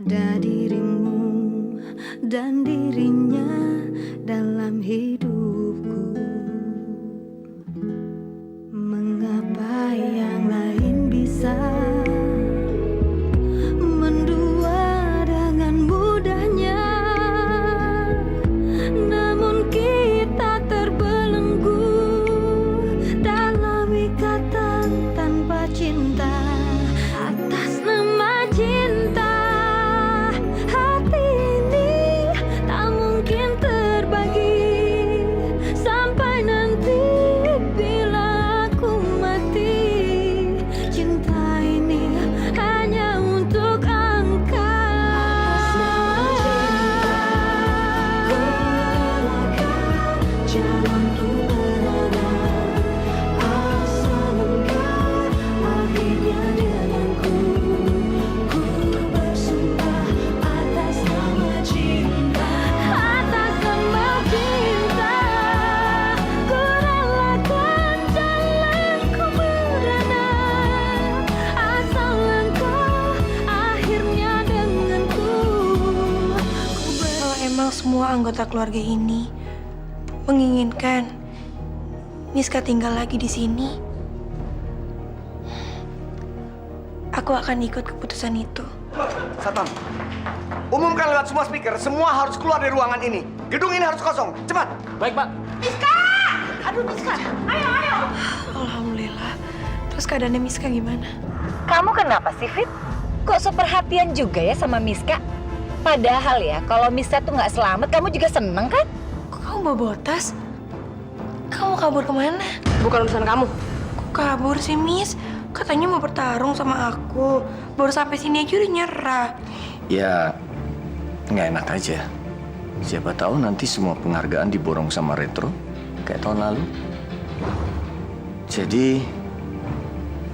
Ada dirimu dan dirinya dalam hidupku. Mengapa yang lain bisa mendua dengan mudahnya, namun kita terbelenggu dalam ikatan tanpa cinta. Atas nama cinta, hati ini tak mungkin terbagi sampai nanti bila aku mati. Cinta ini hanya untuk engkau. Jalanku berada asal engkau akhirnya denganku. Ku bersumpah atas nama cinta, atas nama cinta, ku relakan jalanku berada asal engkau akhirnya denganku. Kalau emang semua anggota keluarga ini menginginkan Miska tinggal lagi di sini, aku akan ikut keputusan itu. Satpam, umumkan lewat semua speaker, semua harus keluar dari ruangan ini. Gedung ini harus kosong, cepat. Baik, Pak. Alhamdulillah. Terus keadaannya Miska gimana? Kamu kenapa sih, Fit? Kok seperhatian juga ya sama Miska? Padahal ya, kalau Miska tuh nggak selamat, kamu juga seneng kan? Kok kamu bawa tas? Kamu kabur kemana? Bukan urusan kamu. Kok kabur sih, Miss? Katanya mau bertarung sama aku. Baru sampai sini aja udah nyerah. Ya, nggak enak aja. Siapa tahu nanti semua penghargaan diborong sama Retro, kayak tahun lalu. Jadi,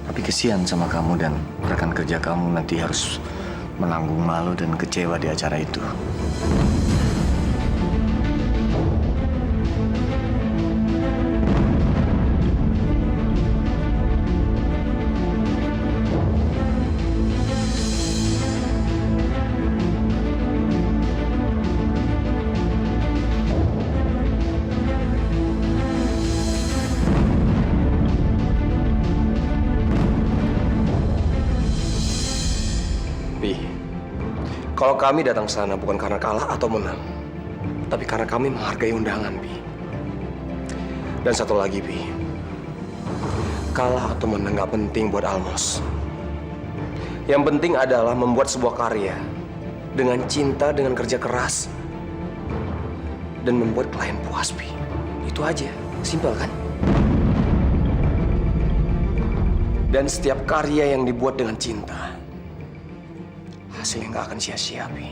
tapi kesian sama kamu dan rekan kerja kamu nanti harus menanggung malu dan kecewa di acara itu. Pi, kalau kami datang sana bukan karena kalah atau menang, tapi karena kami menghargai undangan, Pi. Dan satu lagi, Pi, kalah atau menang nggak penting buat Almos. Yang penting adalah membuat sebuah karya dengan cinta, dengan kerja keras, dan membuat klien puas, Pi. Itu aja, simpel kan? Dan setiap karya yang dibuat dengan cinta, hasilnya nggak akan sia-sia, Pi.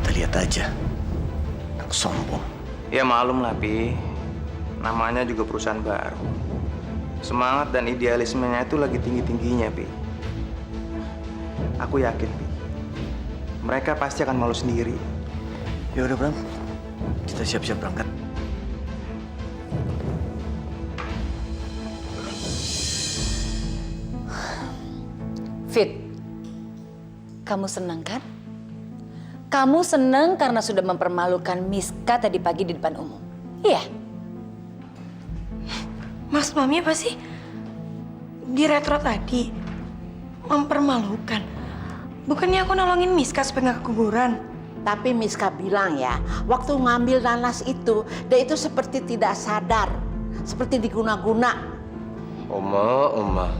Kita lihat aja. Sombong. Ya malum lah, Pi. Namanya juga perusahaan baru. Semangat dan idealismenya itu lagi tinggi-tingginya, Pi. Aku yakin, Pi. Mereka pasti akan malu sendiri. Ya udah, Bram. Kita siap-siap berangkat. Fit, kamu senang kan? Kamu senang karena sudah mempermalukan Miska tadi pagi di depan umum. Iya. Mas, Mami apa sih? Di Retro tadi mempermalukan. Bukannya aku nolongin Miska supaya nggak keguguran. Tapi Miska bilang ya, waktu ngambil nanas itu, dia itu seperti tidak sadar, seperti diguna-guna. Oma.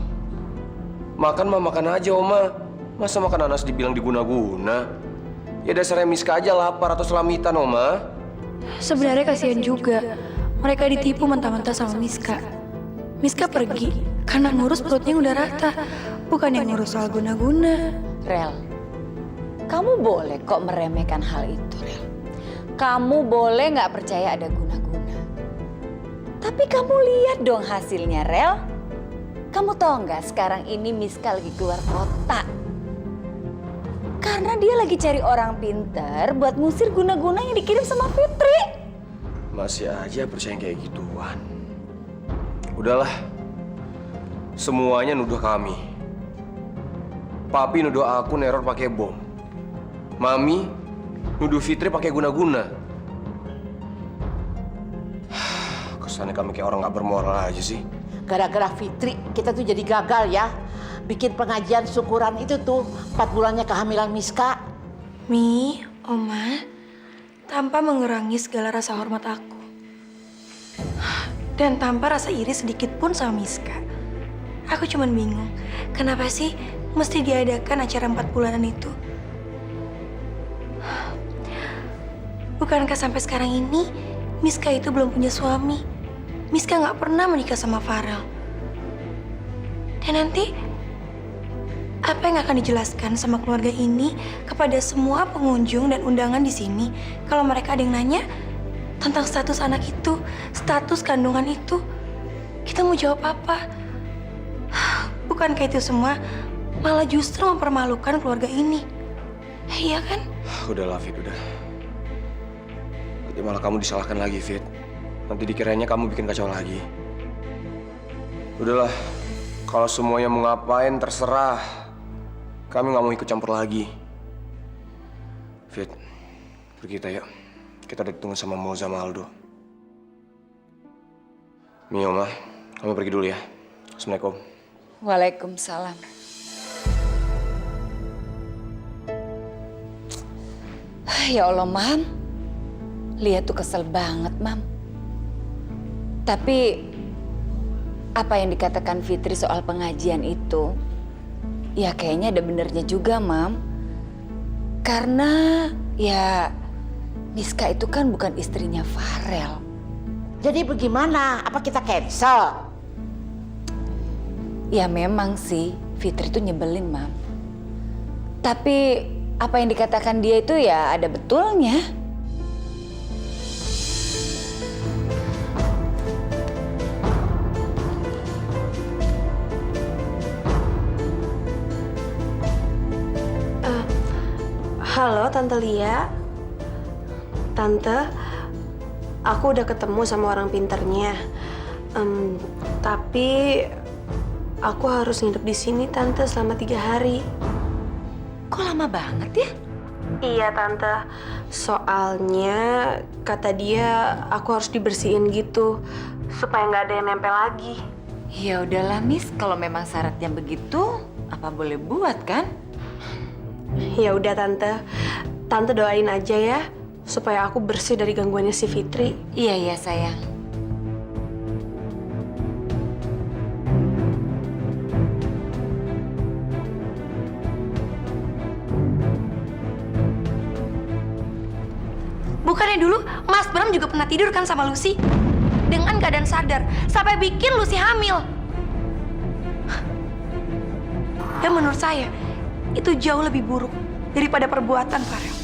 Makan mah makan aja, Oma. Masa makan nanas dibilang diguna-guna? Ya dasarnya Miska aja lapar atau selamitan, Oma. Sebenarnya kasihan juga. Mereka ditipu mentah-mentah sama Miska. Miska pergi karena ngurus perutnya udah rata. Bukan yang ngurus soal guna-guna. Rel, kamu boleh kok meremehkan hal itu, Rel. kamu boleh nggak percaya ada guna-guna. Tapi kamu lihat dong hasilnya, Rel. Kamu tahu nggak sekarang ini Miska lagi keluar kota. Karena dia lagi cari orang pintar buat ngusir guna-guna yang dikirim sama Fitri. Masih aja percaya kayak gituan. Udahlah. Semuanya nuduh kami. Papi nuduh aku neror pakai bom. Mami nuduh Fitri pakai guna-guna. Kesannya kami kayak orang nggak bermoral aja sih. Gara-gara Fitri kita tuh jadi gagal ya. Bikin pengajian syukuran itu tuh 4 bulannya kehamilan Miska. Mi, Oma, tanpa mengurangi segala rasa hormat aku. Dan tanpa rasa iri sedikit pun sama Miska. Aku cuman bingung, kenapa sih mesti diadakan acara 4 bulanan itu? Bukankah sampai sekarang ini Miska itu belum punya suami? Miska nggak pernah menikah sama Farel. Dan nanti apa yang akan dijelaskan sama keluarga ini kepada semua pengunjung dan undangan di sini kalau mereka ada yang nanya tentang status anak itu, status kandungan itu? Kita mau jawab apa? Bukankah itu semua malah justru mempermalukan keluarga ini? Iya kan? Udahlah, Fit, udah. Nanti malah kamu disalahkan lagi, Fit. Nanti dikiranya kamu bikin kacau lagi. Udahlah, kalau semuanya mau ngapain terserah. Kami nggak mau ikut campur lagi. Fit, pergi kita yuk. Kita udah ditunggu sama Moza sama Aldo. Mio, Ma, kami pergi dulu ya. Assalamualaikum. Waalaikumsalam. Ya Allah, Mam. Lihat tuh kesel banget, Mam. Tapi apa yang dikatakan Fitri soal pengajian itu, ya kayaknya ada benernya juga, Mam. Karena ya Miska itu kan bukan istrinya Farel. Jadi bagaimana? Apa kita cancel? Ya memang sih Fitri itu nyebelin, Mam. Tapi apa yang dikatakan dia itu ya ada betulnya. Halo Tante Lia. Tante, aku udah ketemu sama orang pinternya. Tapi aku harus nginep di sini Tante selama 3 hari. Kok lama banget ya? Iya Tante, soalnya kata dia aku harus dibersihin gitu supaya nggak ada yang nempel lagi. Ya udahlah, Miss, kalau memang syaratnya begitu, apa boleh buat kan? Ya udah Tante, Tante doain aja ya supaya aku bersih dari gangguannya si Fitri. Iya, iya sayang. Bukannya dulu Mas Bram juga pernah tidur kan sama Lucy? Dengan keadaan sadar, sampai bikin Lucy hamil. Dan menurut saya, itu jauh lebih buruk daripada perbuatan Farel.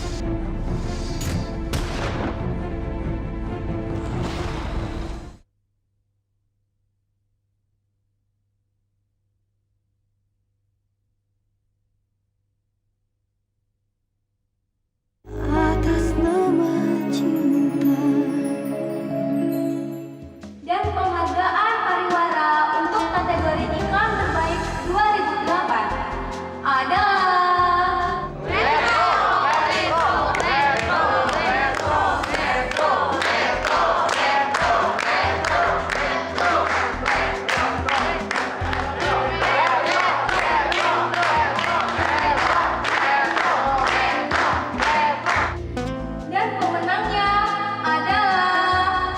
Atas nama cinta. Dan penghargaan pariwara untuk kategori iklan terbaik 2008 adalah dan pemenangnya adalah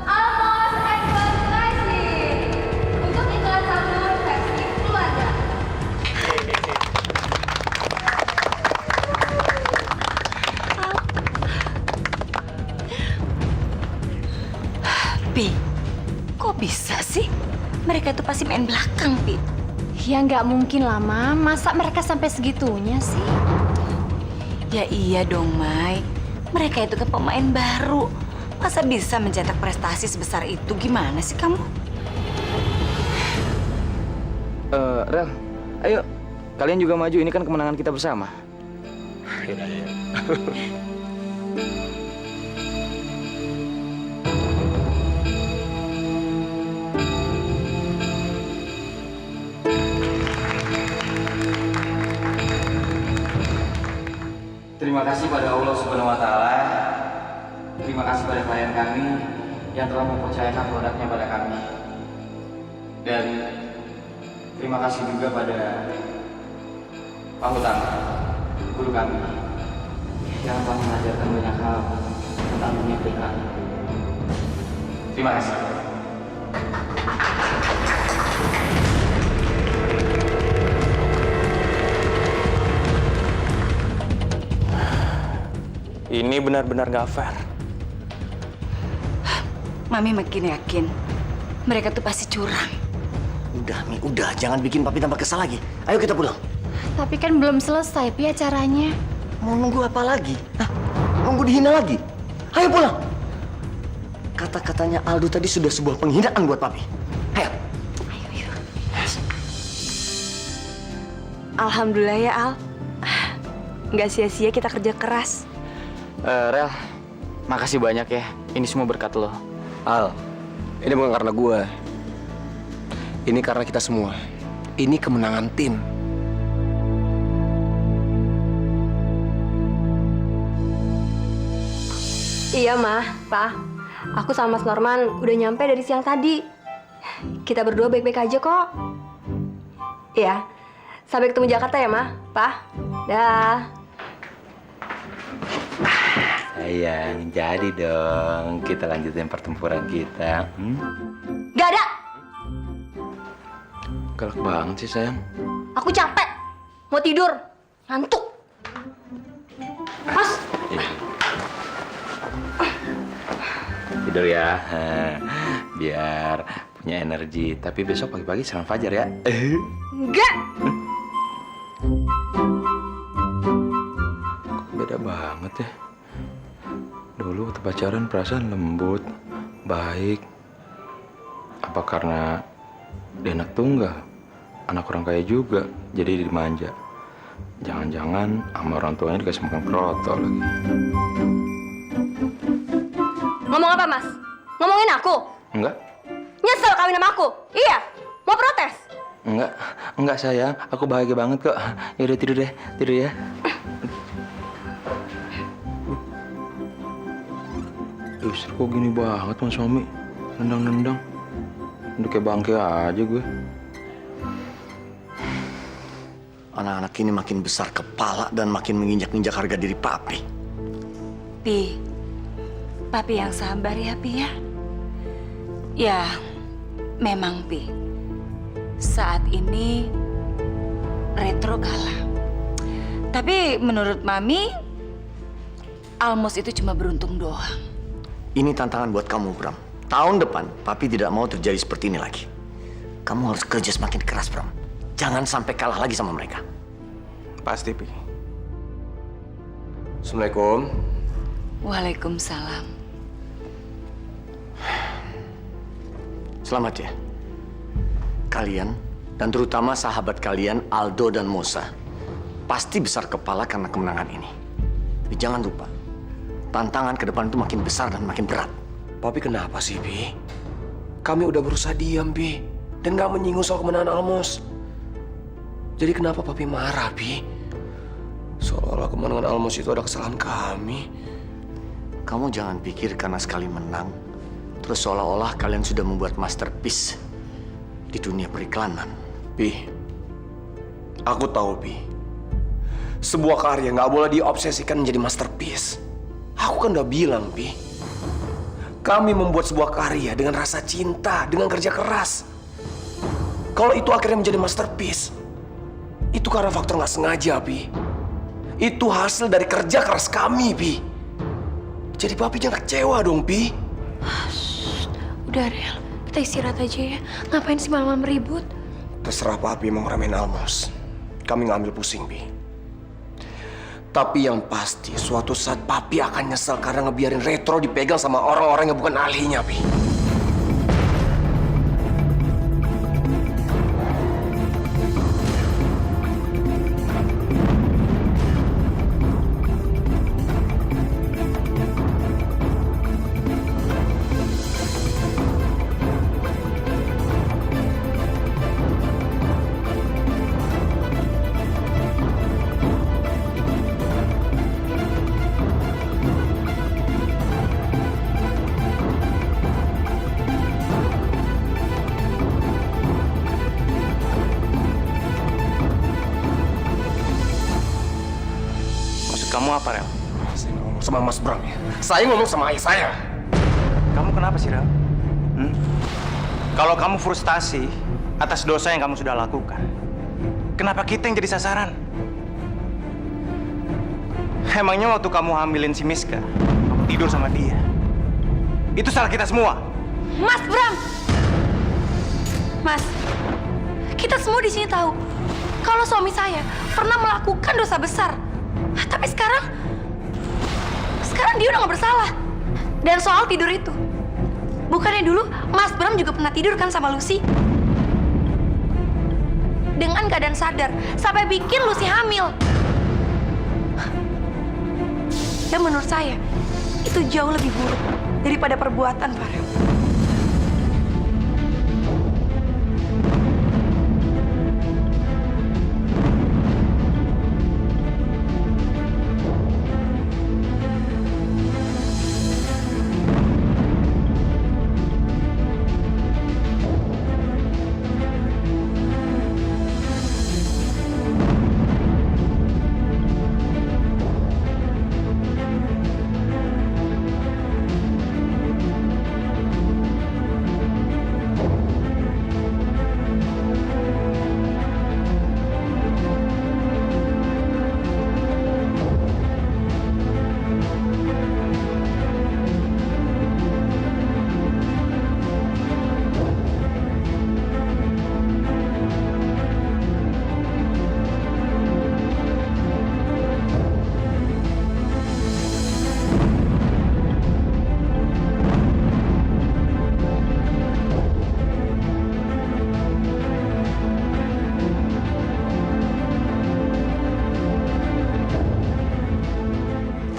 Almos Advertising untuk iklan sabun versi keluarga. Pi, kok bisa sih? Mereka tuh pasti main belakang, Pi. Ya nggak mungkin lah, Mam. Masa mereka sampai segitunya sih? Ya iya dong, Mai. Mereka itu kan pemain baru. Masa bisa mencetak prestasi sebesar itu? Gimana sih kamu? Rel, ayo. Kalian juga maju, ini kan kemenangan kita bersama. Terima kasih pada Allah Subhanahu wa Ta'ala. Terima kasih pada klien kami yang telah mempercayakan produknya pada kami. Dan terima kasih juga pada Pak Utama, guru kami, yang telah mengajarkan banyak hal tentang dunia periklanan. Terima kasih. Ini benar-benar gak fair. Mami makin yakin mereka tuh pasti curang. Udah, Mi, udah. Jangan bikin papi tambah kesal lagi. Ayo kita pulang. Tapi kan belum selesai, Pi, acaranya. Mau nunggu apa lagi? Hah? Nunggu dihina lagi? Ayo pulang. Kata-katanya Aldo tadi sudah sebuah penghinaan buat papi. Ayo. Alhamdulillah ya, Al. Nggak sia-sia kita kerja keras. Rel, makasih banyak ya. Ini semua berkat lo. Al, ini bukan karena gue. Ini karena kita semua. Ini kemenangan tim. Iya, Mah, Pak. Aku sama Mas Norman udah nyampe dari siang tadi. Kita berdua baik-baik aja kok. Iya. Sampai ketemu Jakarta ya, Mah, Pak. Dah. Sayang, jadi dong kita lanjutin pertempuran kita. Gak ada. Galak banget sih, sayang. Aku capek. Mau tidur. Ngantuk. Mas. Tidur ya, biar punya energi. Tapi besok pagi-pagi salam fajar ya. Enggak. Beda banget ya. Dulu waktu pacaran perasaan lembut, baik. Apa karena dia anak tunggal, anak orang kaya juga, jadi dimanja. Jangan-jangan sama orang tuanya dikasih makan kroto lagi. Ngomong apa, Mas? Ngomongin aku? Enggak, Nyesel kawin sama aku? Iya. Mau protes? enggak sayang. Aku bahagia banget kok. Yaudah tidur deh, tidur ya. Justru kok gini banget Mas Suami. Nendang-nendang. Udah kayak bangke aja gue. Anak-anak ini makin besar kepala dan makin menginjak-injak harga diri papi. Pi, papi yang sabar ya, Pi ya. Ya, memang Pi. Saat ini Retro kalah. Tapi menurut Mami, Almos itu cuma beruntung doang. Ini tantangan buat kamu, Bram. Tahun depan, papi tidak mau terjadi seperti ini lagi. Kamu harus kerja semakin keras, Bram. Jangan sampai kalah lagi sama mereka. Pasti, Pi. Assalamualaikum. Waalaikumsalam. Selamat ya. Kalian, dan terutama sahabat kalian, Aldo dan Mosa, pasti besar kepala karena kemenangan ini. Tapi jangan lupa, tantangan ke depan itu makin besar dan makin berat. Papi kenapa sih, Bi? Kami udah berusaha diam, Bi. Dan gak menyinggung soal kemenangan Almos. Jadi kenapa Papi marah, Bi? Seolah-olah kemenangan Almos itu ada kesalahan kami. Kamu jangan pikir karena sekali menang, terus seolah-olah kalian sudah membuat masterpiece di dunia periklanan. Bi, aku tahu, Bi. Sebuah karya nggak boleh diobsesikan menjadi masterpiece. Aku kan udah bilang, Bi. Kami membuat sebuah karya dengan rasa cinta, dengan kerja keras. Kalau itu akhirnya menjadi masterpiece, itu karena faktor nggak sengaja, Bi. Itu hasil dari kerja keras kami, Bi. Jadi Papi jangan kecewa dong, Bi. Udah, Rel. Kita istirahat aja ya. Ngapain sih malam-malam ribut? Terserah Papi mau ngeremehin Almos. Kami nggak ambil pusing, Bi. Tapi yang pasti suatu saat Papi akan nyesel karena ngebiarin Retro dipegang sama orang-orang yang bukan ahlinya, Pi. Kamu apa, Rel? Saya ngomong sama Mas Bram ya. Saya ngomong sama ayah saya. Kamu kenapa sih, Rel? Kalau kamu frustasi atas dosa yang kamu sudah lakukan, kenapa kita yang jadi sasaran? Emangnya waktu kamu hamilin si Miska, kamu tidur sama dia? Itu salah kita semua. Mas Bram! Mas, kita semua di sini tahu kalau suami saya pernah melakukan dosa besar. Tapi sekarang dia udah gak bersalah. Dan soal tidur itu, bukannya dulu Mas Bram juga pernah tidur kan sama Lucy? Dengan keadaan sadar, sampai bikin Lucy hamil. Dan menurut saya, itu jauh lebih buruk daripada perbuatan Farel.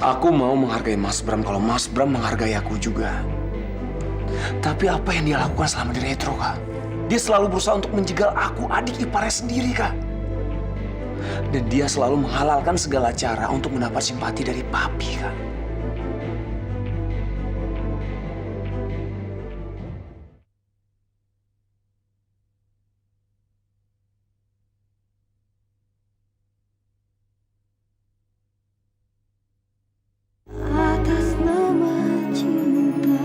Aku mau menghargai Mas Bram kalau Mas Bram menghargai aku juga. Tapi apa yang dia lakukan selama di Retro, Kak? Dia selalu berusaha untuk menjegal aku, adik iparnya sendiri, Kak. Dan dia selalu menghalalkan segala cara untuk mendapat simpati dari Papi, Kak. Atas nama cinta.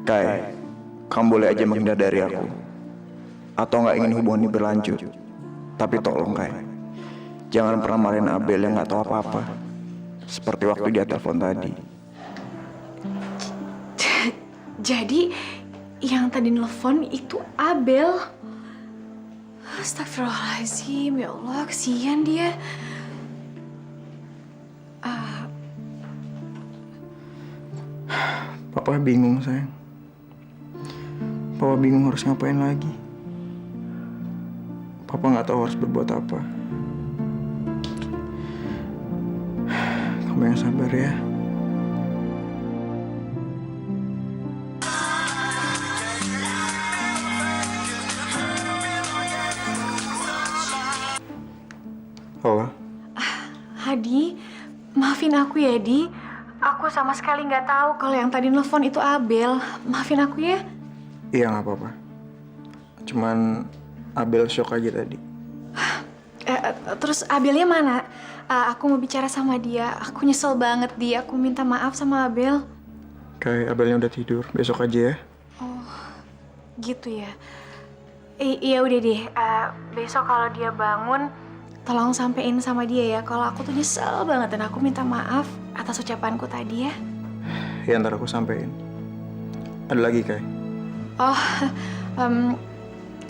Kai, kamu boleh aja menghindar dari aku. Atau nggak ingin hubungan ini berlanjut. Tapi tolong, Kai, jangan pernah marahin Abel yang nggak tahu apa-apa. Seperti waktu dia telepon tadi. Jadi yang tadi nelfon itu Abel. Astagfirullahaladzim, ya Allah, kesian dia. Papa bingung, sayang. Papa bingung harus ngapain lagi. Papa nggak tahu harus berbuat apa. Kamu yang sabar ya. Halo. Hadi, maafin aku ya, Di. Aku sama sekali nggak tahu kalau yang tadi nelfon itu Abel. Maafin aku ya. Iya, nggak apa-apa. Cuman Abel shock aja tadi. Terus Abelnya mana? Aku mau bicara sama dia. Aku nyesel banget, Di. Aku minta maaf sama Abel. Kayak Abelnya udah tidur. Besok aja ya. Oh, gitu ya. Iya udah deh. Besok kalau dia bangun, tolong sampein sama dia ya. Kalau aku tuh nyesel banget dan aku minta maaf atas ucapanku tadi ya. Ya, ntar aku sampein. Ada lagi, Kai. Oh,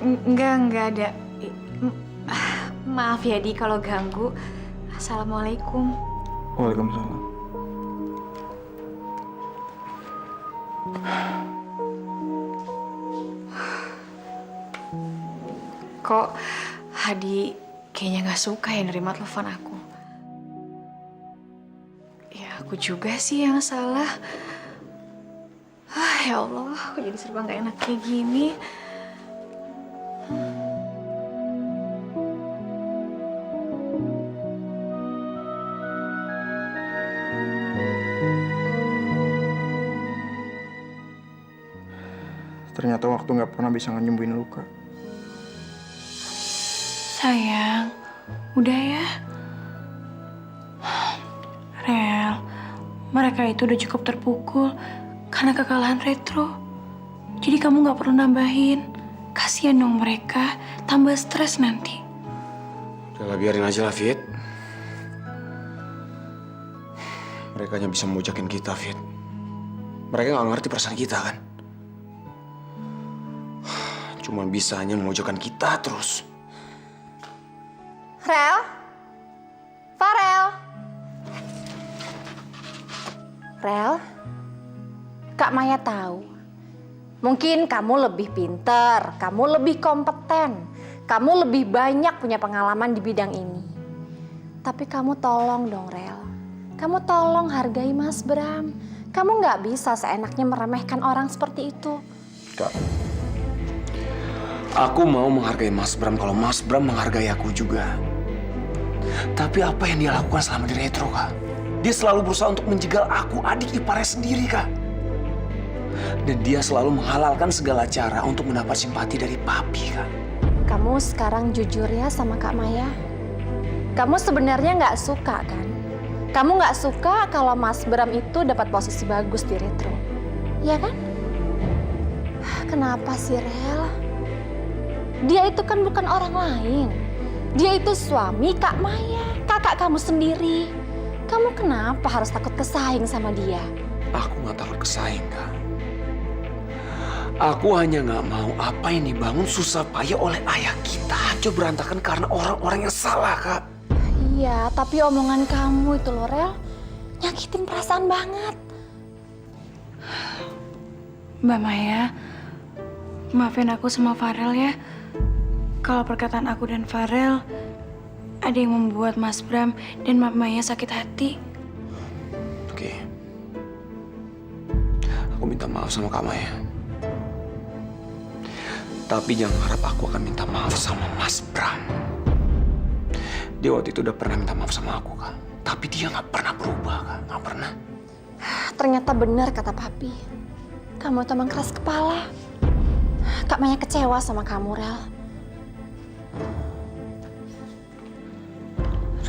enggak ada. Maaf ya, Di, kalau ganggu. Assalamualaikum. Waalaikumsalam. Kok Hadi kayaknya nggak suka ya nerima telepon aku? Ya, aku juga sih yang salah. Ya Allah, aku jadi serba nggak enak kayak gini. Ternyata waktu nggak pernah bisa nyembuhin luka. Sayang, udah ya. Rel, mereka itu udah cukup terpukul karena kekalahan Retro. Jadi kamu nggak perlu nambahin. Kasian dong mereka, tambah stres nanti. Udah biarin aja lah, Fit. Mereka hanya bisa memujakin kita, Fit. Mereka nggak ngerti perasaan kita, kan? Cuma bisa hanya memojokkan kita terus. Rel? Farel? Rel? Kak Maya tahu. Mungkin kamu lebih pinter, kamu lebih kompeten, kamu lebih banyak punya pengalaman di bidang ini. Tapi kamu tolong dong, Rel. Kamu tolong hargai Mas Bram. Kamu nggak bisa seenaknya meremehkan orang seperti itu. Kak, aku mau menghargai Mas Bram kalau Mas Bram menghargai aku juga. Tapi apa yang dia lakukan selama di Retro, Kak? Dia selalu berusaha untuk menjegal aku, adik iparnya sendiri, Kak. Dan dia selalu menghalalkan segala cara untuk mendapat simpati dari papi, Kak. Kamu sekarang jujur ya sama Kak Maya. Kamu sebenarnya nggak suka kan? Kamu nggak suka kalau Mas Bram itu dapat posisi bagus di Retro. Iya kan? Kenapa sih, Rel? Dia itu kan bukan orang lain. Dia itu suami Kak Maya, kakak kamu sendiri. Kamu kenapa harus takut kesaing sama dia? Aku nggak takut kesaing, Kak. Aku hanya nggak mau apa yang dibangun susah payah oleh ayah kita hancur berantakan karena orang-orang yang salah, Kak. Iya, tapi omongan kamu itu loh, Rel, nyakitin perasaan banget. Mbak Maya, maafin aku sama Farel ya. Kalau perkataan aku dan Farel ada yang membuat Mas Bram dan Mbak Maya sakit hati. Oke. Aku minta maaf sama Kak Maya. Tapi jangan harap aku akan minta maaf sama Mas Bram. Dia waktu itu udah pernah minta maaf sama aku, Kak. Tapi dia nggak pernah berubah, Kak. Nggak pernah. Ternyata benar kata papi. Kamu tuh emang keras kepala. Kak Maya kecewa sama kamu, Rel.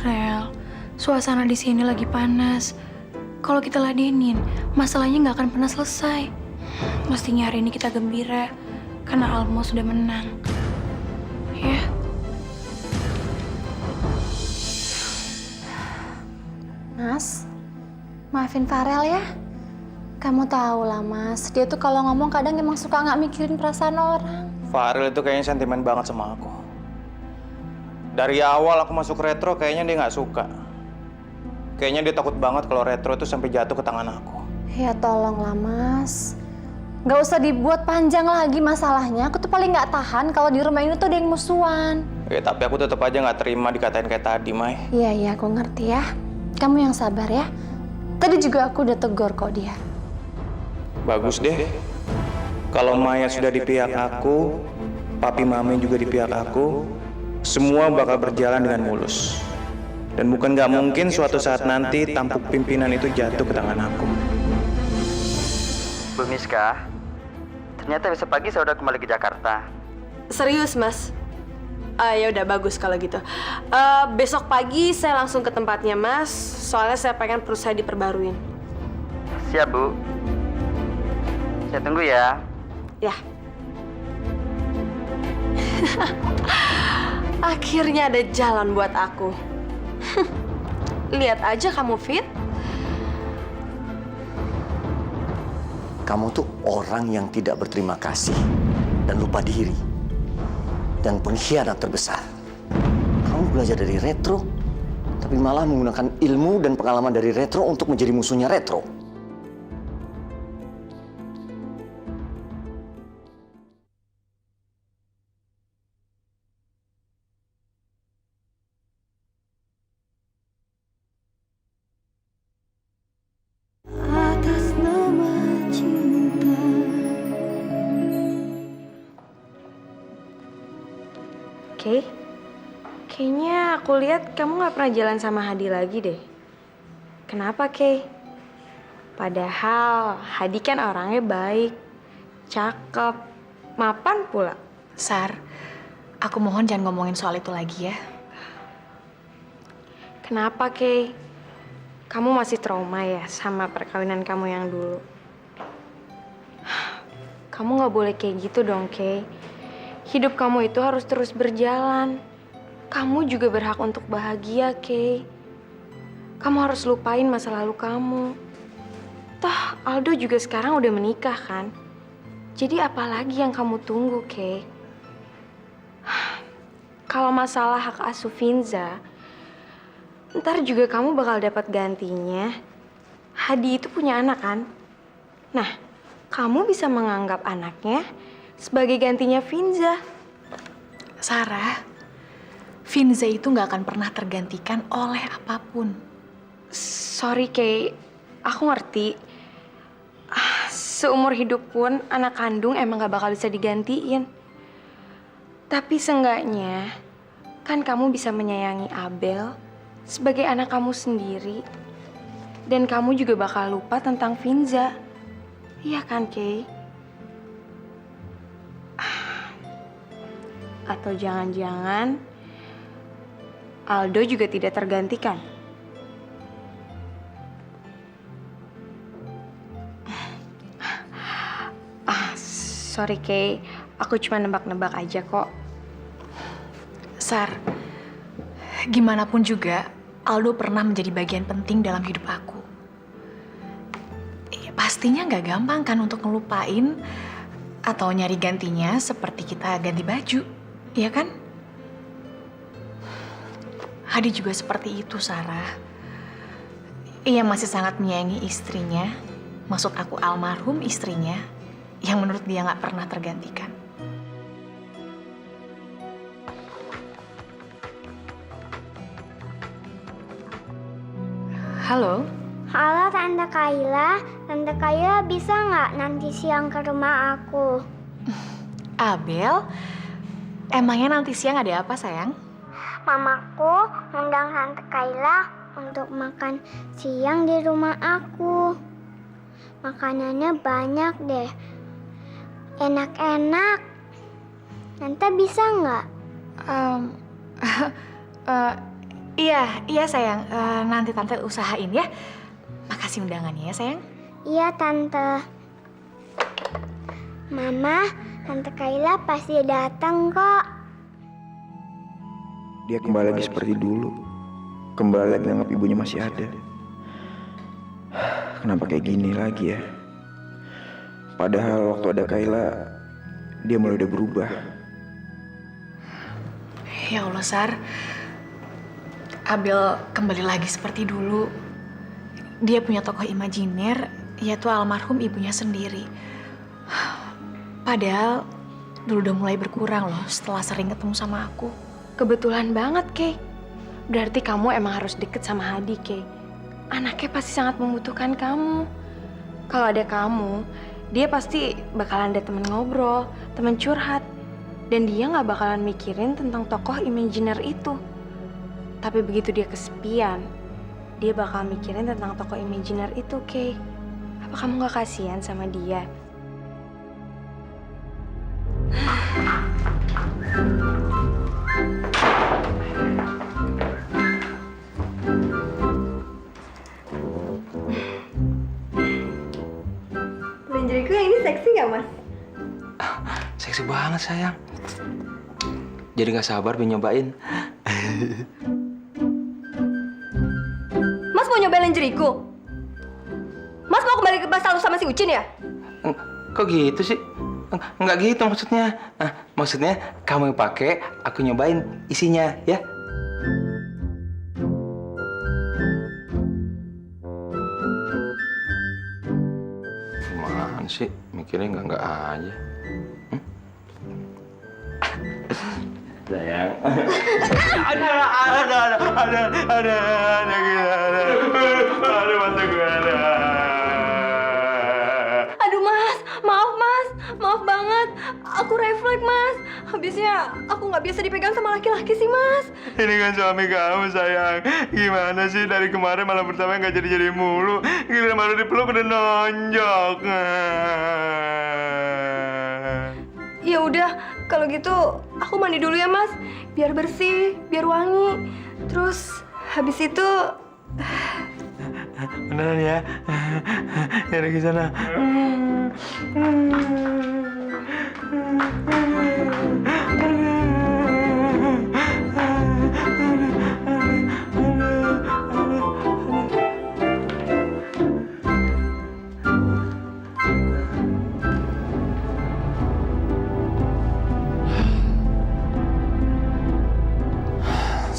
Rel, suasana di sini lagi panas. Kalau kita ladenin, masalahnya nggak akan pernah selesai. Mestinya hari ini kita gembira karena Almo sudah menang. Ya. Mas, maafin Farel ya. Kamu tahu lah, Mas. Dia tuh kalau ngomong kadang emang suka nggak mikirin perasaan orang. Farel itu kayaknya sentimen banget sama aku. Dari awal aku masuk Retro, kayaknya dia nggak suka. Kayaknya dia takut banget kalau Retro itu sampai jatuh ke tangan aku. Ya tolonglah, Mas. Nggak usah dibuat panjang lagi masalahnya. Aku tuh paling nggak tahan kalau di rumah ini tuh ada yang musuhan. Ya, tapi aku tetap aja nggak terima dikatain kayak tadi, Mai. Iya, aku ngerti ya. Kamu yang sabar ya. Tadi juga aku udah tegur kok dia. Bagus deh. Kalau Maya sudah di pihak aku, Papi Mami juga di pihak aku, semua bakal berjalan dengan mulus. Dan bukan nggak mungkin suatu saat nanti tampuk pimpinan itu jatuh ke tangan aku. Bu Miska, ternyata besok pagi saya udah kembali ke Jakarta. Serius, Mas? Ya udah bagus kalau gitu. Besok pagi saya langsung ke tempatnya, Mas. Soalnya saya pengen perut saya diperbaruin. Siap, Bu. Saya tunggu ya. Ya. Akhirnya ada jalan buat aku. Lihat aja kamu, Fit. Kamu tuh orang yang tidak berterima kasih dan lupa diri. Dan pengkhianat terbesar. Kamu belajar dari Retro, tapi malah menggunakan ilmu dan pengalaman dari Retro untuk menjadi musuhnya Retro. Atas nama cinta. Kay, kayaknya aku lihat kamu nggak pernah jalan sama Hadi lagi deh. Kenapa, Kay? Padahal Hadi kan orangnya baik, cakep, mapan pula. Sar, aku mohon jangan ngomongin soal itu lagi ya. Kenapa, Kay? Kamu masih trauma ya sama perkawinan kamu yang dulu? Kamu nggak boleh kayak gitu dong, Kay. Hidup kamu itu harus terus berjalan. Kamu juga berhak untuk bahagia, Kay. Kamu harus lupain masa lalu kamu. Toh, Aldo juga sekarang udah menikah kan? Jadi apalagi yang kamu tunggu, Kay? Kalau masalah hak asuh Finza, ntar juga kamu bakal dapat gantinya. Hadi itu punya anak kan? Nah, kamu bisa menganggap anaknya sebagai gantinya Finza. Sarah, Finza itu nggak akan pernah tergantikan oleh apapun. Sorry, Kay. Aku ngerti. Seumur hidup pun anak kandung emang gak bakal bisa digantiin. Tapi seenggaknya, kan kamu bisa menyayangi Abel sebagai anak kamu sendiri. Dan kamu juga bakal lupa tentang Finza. Iya kan, Kay? Atau jangan-jangan Aldo juga tidak tergantikan? Sorry, Kay. Aku cuma nebak-nebak aja kok. Sar, gimana pun juga, Aldo pernah menjadi bagian penting dalam hidup aku. Pastinya nggak gampang kan untuk ngelupain atau nyari gantinya seperti kita ganti baju, iya kan? Hadi juga seperti itu, Sarah. Ia masih sangat menyayangi istrinya, maksud aku almarhum istrinya, yang menurut dia nggak pernah tergantikan. Halo? Halo Tante Kayla. Tante Kayla bisa nggak nanti siang ke rumah aku? Abel? Emangnya nanti siang ada apa, sayang? Mamaku undang Tante Kayla untuk makan siang di rumah aku. Makanannya banyak deh. Enak-enak. Tante bisa nggak? Iya sayang. Nanti Tante usahain ya. Makasih undangannya ya, sayang. Iya, Tante. Mama, Tante Kayla pasti datang kok. Dia kembali lagi seperti dulu. Kembali lagi anggap ibunya masih ada. Kenapa kayak gini lagi ya? Padahal waktu ada Kayla, dia mulai udah berubah. Ya Allah, Sar. Abel kembali lagi seperti dulu. Dia punya tokoh imajiner, yaitu almarhum ibunya sendiri. Padahal dulu udah mulai berkurang loh setelah sering ketemu sama aku. Kebetulan banget, Kay. Berarti kamu emang harus deket sama Hadi, Kay. Anaknya pasti sangat membutuhkan kamu. Kalau ada kamu, dia pasti bakalan ada teman ngobrol, teman curhat. Dan dia gak bakalan mikirin tentang tokoh imajiner itu. Tapi begitu dia kesepian, dia bakal mikirin tentang tokoh imajiner itu, Kay. Apa kamu gak kasihan sama dia? Linjeriku yang ini seksi nggak, Mas? Seksi banget, sayang. Jadi gak sabar pengen nyobain. Mas mau nyobain linjeriku? Mas mau kembali ke masa lalu sama si Ucin ya? Kok gitu sih? Enggak gitu maksudnya. Maksudnya kamu yang pakai, aku nyobain isinya ya. Gimana sih? Mikirnya enggak aja. Sayang. Ada mata gue ada. Aduh mas, maaf banget. Aku refleks mas. Habisnya aku nggak biasa dipegang sama laki-laki sih mas. Ini kan suami kamu sayang. Gimana sih dari kemarin malam pertama nggak jadi mulu. Gila baru dipeluk udah nonjok. Ya udah, kalau gitu aku mandi dulu ya mas, biar bersih, biar wangi. Terus habis itu beneran ya? Ya udah ke sana.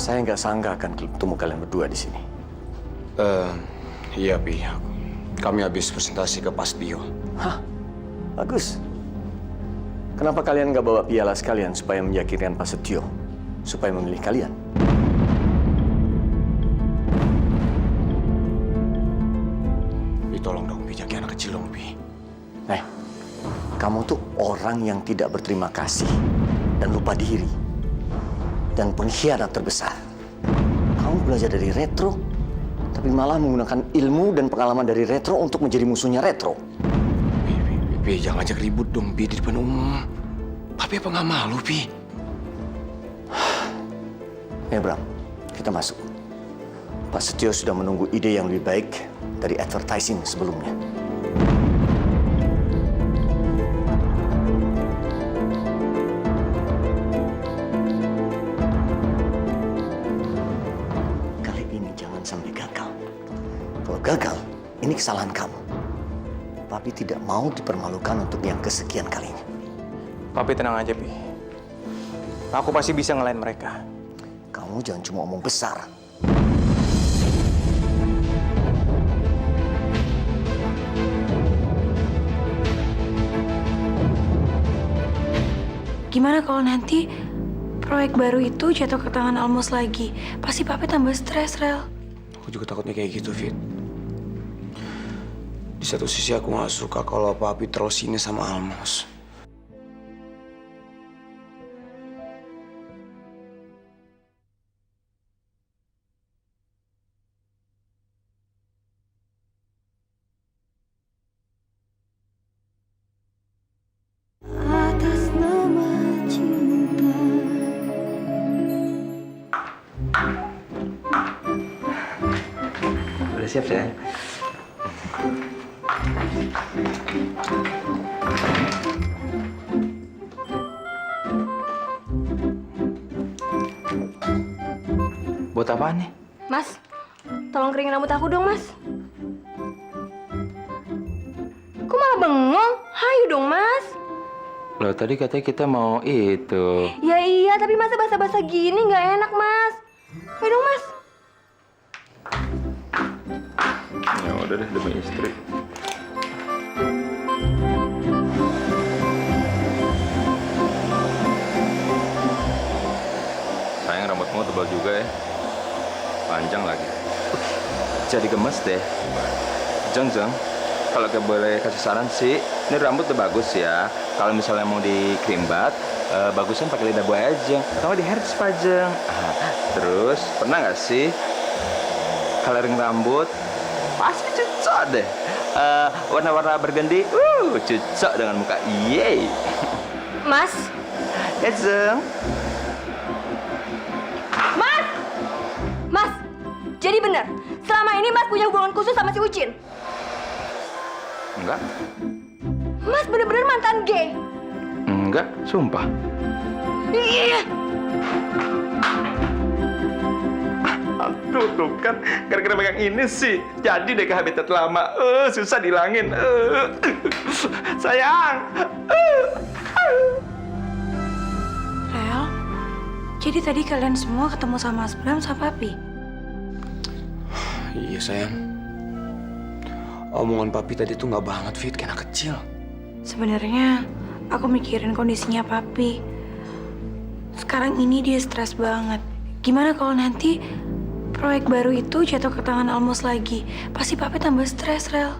Saya nggak sangka akan ketemu kalian berdua di sini. Iya, Pi. Kami habis presentasi ke Pasdio. Hah? Bagus. Kenapa kalian nggak bawa piala sekalian supaya meyakinkan Pak Setio supaya memilih kalian? Pi, tolong dong, Pi. Jaga anak kecil dong, Pi. Kamu tuh orang yang tidak berterima kasih dan lupa diri. Dan pengkhianat terbesar. Kamu belajar dari Retro, tapi malah menggunakan ilmu dan pengalaman dari Retro untuk menjadi musuhnya Retro. Pi, jangan ajak ribut dong, Pi, di depan umum. Papi apa nggak malu, Pi? Bram, kita masuk. Pak Setio sudah menunggu ide yang lebih baik dari advertising sebelumnya. Sampai gagal. Kalau gagal, ini kesalahan kamu. Papi tidak mau dipermalukan untuk yang kesekian kalinya. Papi tenang aja, Pi. Aku pasti bisa ngelain mereka. Kamu jangan cuma omong besar. Gimana kalau nanti proyek baru itu jatuh ke tangan Almos lagi? Pasti Papi tambah stres, Rel. Aku juga takutnya kayak gitu, Fit. Di satu sisi aku nggak suka kalau Papi terlalu sinis sama Almos. Atas nama cinta. Udah siap sayang? Buat apaan nih? Mas, tolong keringin rambut aku dong, Mas. Kok malah bengong? Hayu dong, Mas. Loh, tadi katanya kita mau itu. Ya iya, tapi masa basa-basa gini nggak enak, Mas. Hayu dong, Mas. Ya udah deh, demi istri. Sayang, rambutmu tebal juga ya. Panjang lagi. Jadi gemes deh. Jeng, kalau kayak boleh kasih saran sih, ini rambut udah bagus ya. Kalau misalnya mau di krimbat, bagusnya pakai lidah buaya aja. Atau di hair spa, Jeng. Terus, pernah nggak sih coloring rambut? Pasti cocok deh. Warna-warna berganti, cocok dengan muka. Yeay. Mas. Ya, Jeng. Mas, jadi benar, selama ini Mas punya hubungan khusus sama si Ucin? Enggak. Mas bener-bener mantan gay? Enggak, sumpah. Iya. Aduh, tuh kan gara-gara megang ini sih. Jadi deh ke habitat lama. Susah dihilangin. sayang. Rel, jadi tadi kalian semua ketemu sama Mas Bram sama Papi? Iya sayang. Omongan papi tadi tuh nggak banget, Fit, kayak anak kecil. Sebenarnya aku mikirin kondisinya Papi. Sekarang ini dia stres banget. Gimana kalau nanti proyek baru itu jatuh ke tangan Almos lagi? Pasti Papi tambah stres, Rel.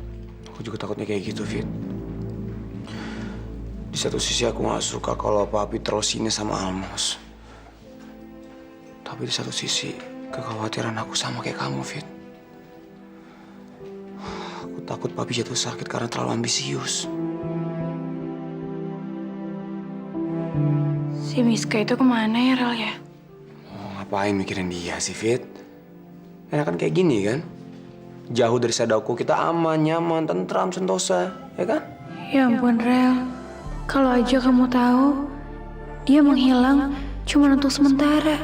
Aku juga takutnya kayak gitu, Fit. Di satu sisi aku nggak suka kalau papi terlalu sinis sama Almos. Tapi di satu sisi kekhawatiran aku sama kayak kamu, Fit. Aku takut papi jatuh sakit karena terlalu ambisius. Si Miska itu kemana ya, Rel ya? Oh, ngapain mikirin dia sih, Fit? Enakan kayak gini kan? Jauh dari Sadako kita aman, nyaman, tentram, sentosa, ya kan? Ya ampun, Rel. Kalau aja kamu tahu, dia menghilang cuma untuk sementara.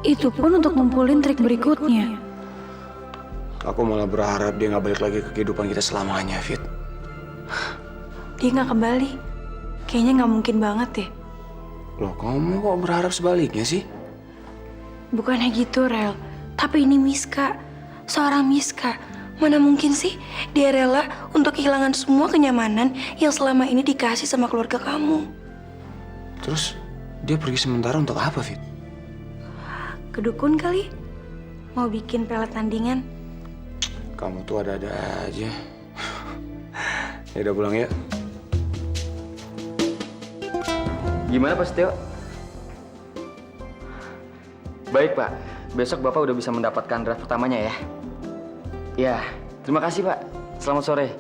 Itu pun untuk ngumpulin trik berikutnya. Aku malah berharap dia nggak balik lagi ke kehidupan kita selamanya, Fit. Dia nggak kembali. Kayaknya nggak mungkin banget deh. Loh, kamu kok berharap sebaliknya sih? Bukannya gitu, Rel. Tapi ini Miska. Seorang Miska. Mana mungkin sih dia rela untuk kehilangan semua kenyamanan yang selama ini dikasih sama keluarga kamu. Terus dia pergi sementara untuk apa, Fit? Ke dukun kali? Mau bikin pelet tandingan? Kamu tuh ada-ada aja. Ya udah pulang ya. Gimana Pak Setio? Baik Pak, besok Bapak udah bisa mendapatkan draft pertamanya ya. Ya, terima kasih Pak. Selamat sore.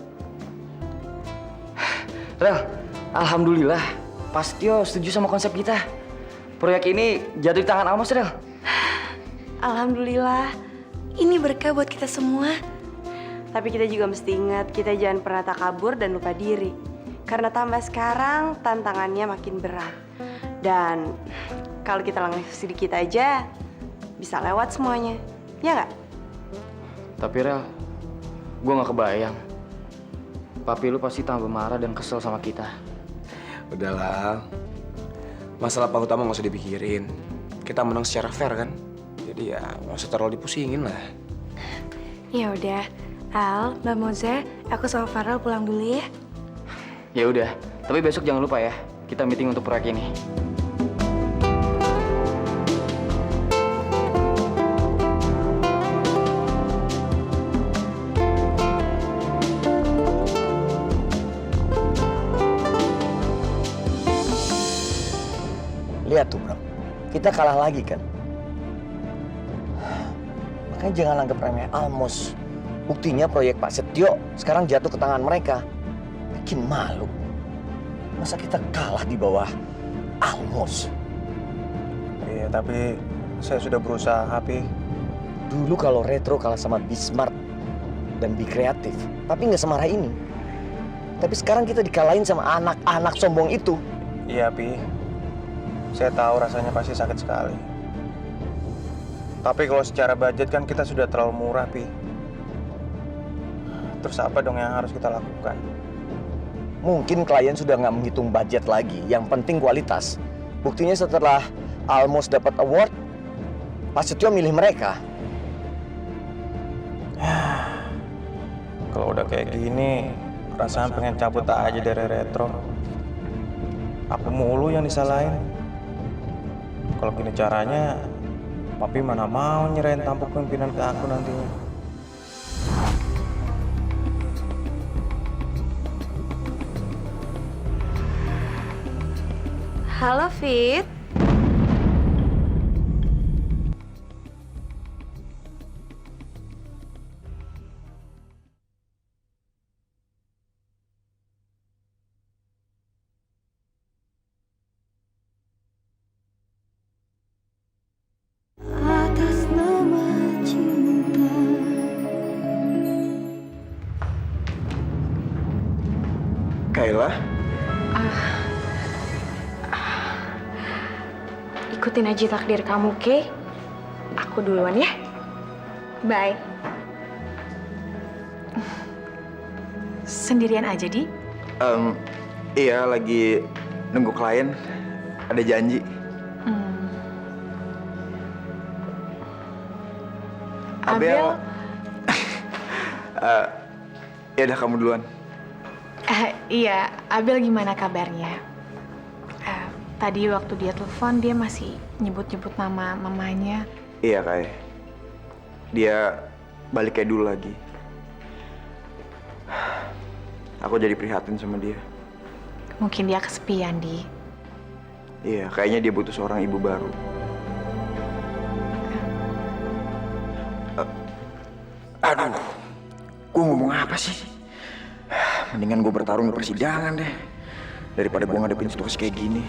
Rel, alhamdulillah Pak Setio setuju sama konsep kita. Proyek ini jatuh di tangan Almos, Rel. Alhamdulillah. Ini berkah buat kita semua. Tapi kita juga mesti ingat, kita jangan pernah takabur dan lupa diri. Karena tambah sekarang, tantangannya makin berat. Dan kalau kita langkah sedikit aja, bisa lewat semuanya. Ya nggak? Tapi Rel, gue gak kebayang. Papi lu pasti tambah marah dan kesel sama kita. Udahlah. Masalah Pak Utama nggak usah dipikirin. Kita menang secara fair kan? Jadi ya nggak usah terlalu dipusingin lah. Ya udah, Al, Mbak Moza, aku sama Farel pulang dulu ya. Ya udah, tapi besok jangan lupa ya, kita meeting untuk proyek ini. Lihat tuh, Bro. Kita kalah lagi kan? Makanya jangan anggap remeh Almos. Buktinya proyek Pak Setio sekarang jatuh ke tangan mereka. Bikin malu. Masa kita kalah di bawah Almos? Iya, tapi saya sudah berusaha, Pi. Dulu kalau Retro kalah sama Bismart dan Bi Kreatif, tapi nggak semarah ini. Tapi sekarang kita dikalahin sama anak-anak sombong itu. Iya, Pi. Saya tahu rasanya pasti sakit sekali. Tapi kalau secara budget kan kita sudah terlalu murah, Pi. Terus apa dong yang harus kita lakukan? Mungkin klien sudah nggak menghitung budget lagi. Yang penting kualitas. Buktinya setelah Almos dapat award, Pak Setio milih mereka. Kalau udah kayak gini, rasanya pengen cabut aja dari Retro. Aku mulu yang disalahin. Kalau gini caranya, Papi mana mau nyerahin tampuk pimpinan ke aku nantinya. Halo, Fit. Kayla? Ikutin aja takdir kamu, oke? Aku duluan ya. Bye. Sendirian aja, Di? Iya, lagi nunggu klien. Ada janji. Abel? Ya udah, kamu duluan. Iya, Abel gimana kabarnya? Tadi waktu dia telepon, dia masih nyebut-nyebut nama mamanya. Iya, Kai. Dia balik kayak dulu lagi. Aku jadi prihatin sama dia. Mungkin dia kesepian, Di. Iya, kayaknya dia butuh seorang ibu baru. Aduh, gue ngomong apa sih? Mendingan gue bertarung di persidangan deh, daripada gue ngadepin situasi kayak gini.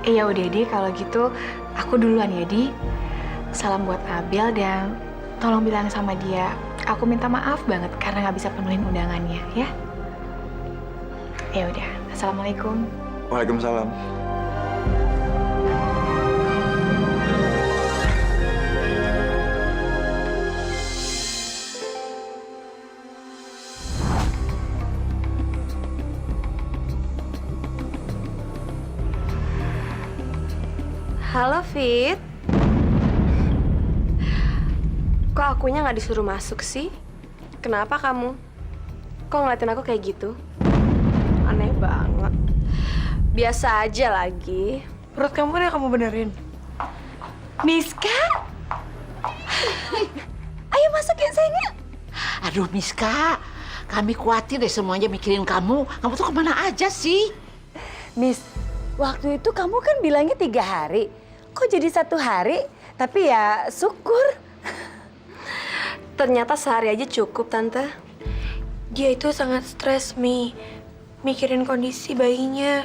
Iya udah, Di. Kalau gitu, aku duluan ya, Di. Salam buat Abel dan tolong bilang sama dia, aku minta maaf banget karena nggak bisa penuhin undangannya, ya. Ya udah, assalamualaikum. Waalaikumsalam. Halo, Fit. Kok akunya nggak disuruh masuk sih? Kenapa kamu? Kok ngeliatin aku kayak gitu? Aneh banget. Biasa aja lagi. Perut kamu kan yang kamu benerin. Miska? Ayo masuk ya, sayangnya. Aduh, Miska, kami khawatir deh semuanya mikirin kamu. Kamu tuh kemana aja sih? Miss, waktu itu kamu kan bilangnya 3 hari. Kok jadi 1 hari? Tapi ya syukur. Ternyata sehari aja cukup, Tante. Dia itu sangat stres, Mi. Mikirin kondisi bayinya.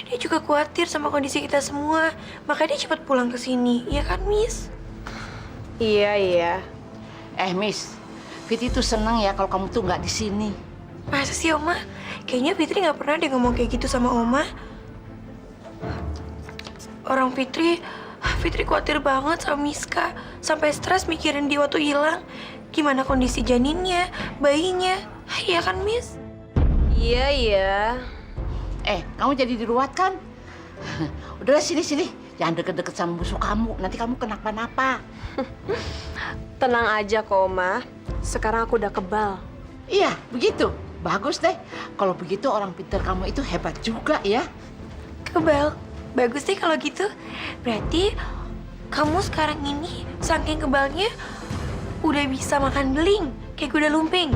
Dia juga khawatir sama kondisi kita semua. Makanya dia cepat pulang ke sini. Iya kan, Miss? Iya. Miss, Fitri tuh seneng ya kalau kamu tuh nggak di sini. Masa sih, Oma? Kayaknya Fitri nggak pernah dia ngomong kayak gitu sama Oma. Orang Fitri khawatir banget sama Miska. Sampai stres mikirin dia waktu hilang. Gimana kondisi janinnya, bayinya. Iya kan, Miss? Iya. Kamu jadi diruat kan? Udah sini. Jangan deket-deket sama musuh kamu. Nanti kamu kenapa-napa. Tenang aja kok, Oma. Sekarang aku udah kebal. Iya, begitu. Bagus deh. Kalau begitu orang pintar kamu itu hebat juga ya. Kebal. Bagus deh kalau gitu. Berarti kamu sekarang ini saking kebalnya udah bisa makan beling kayak kuda lumping.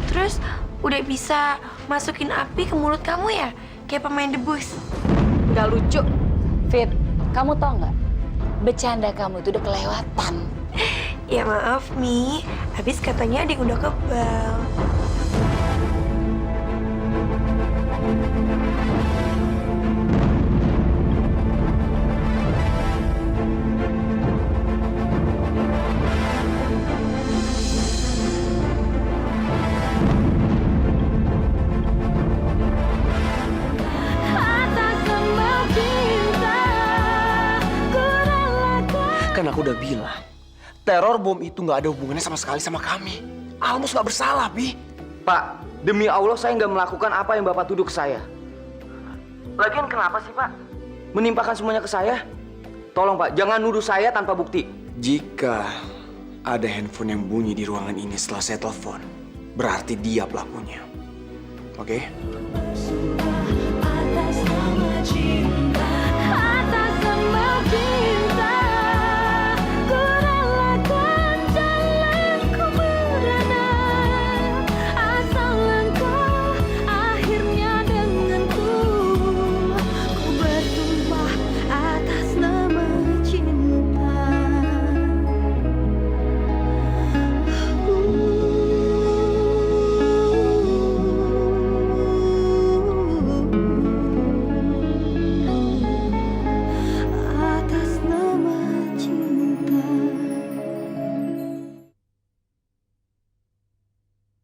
Terus udah bisa masukin api ke mulut kamu ya, kayak pemain debus. Nggak lucu. Fit, kamu tau nggak? Bercanda kamu itu udah kelewatan. Ya maaf, Mi. Habis katanya ada yang udah kebal. Kan aku udah bilang, teror bom itu nggak ada hubungannya sama sekali sama kami. Almus nggak bersalah, Bi. Pak, demi Allah saya nggak melakukan apa yang Bapak tuduh ke saya. Lagian kenapa sih, Pak? Menimpakan semuanya ke saya? Tolong, Pak, jangan nuduh saya tanpa bukti. Jika ada handphone yang bunyi di ruangan ini setelah saya telepon, berarti dia pelakunya. Oke? Atas nama cinta.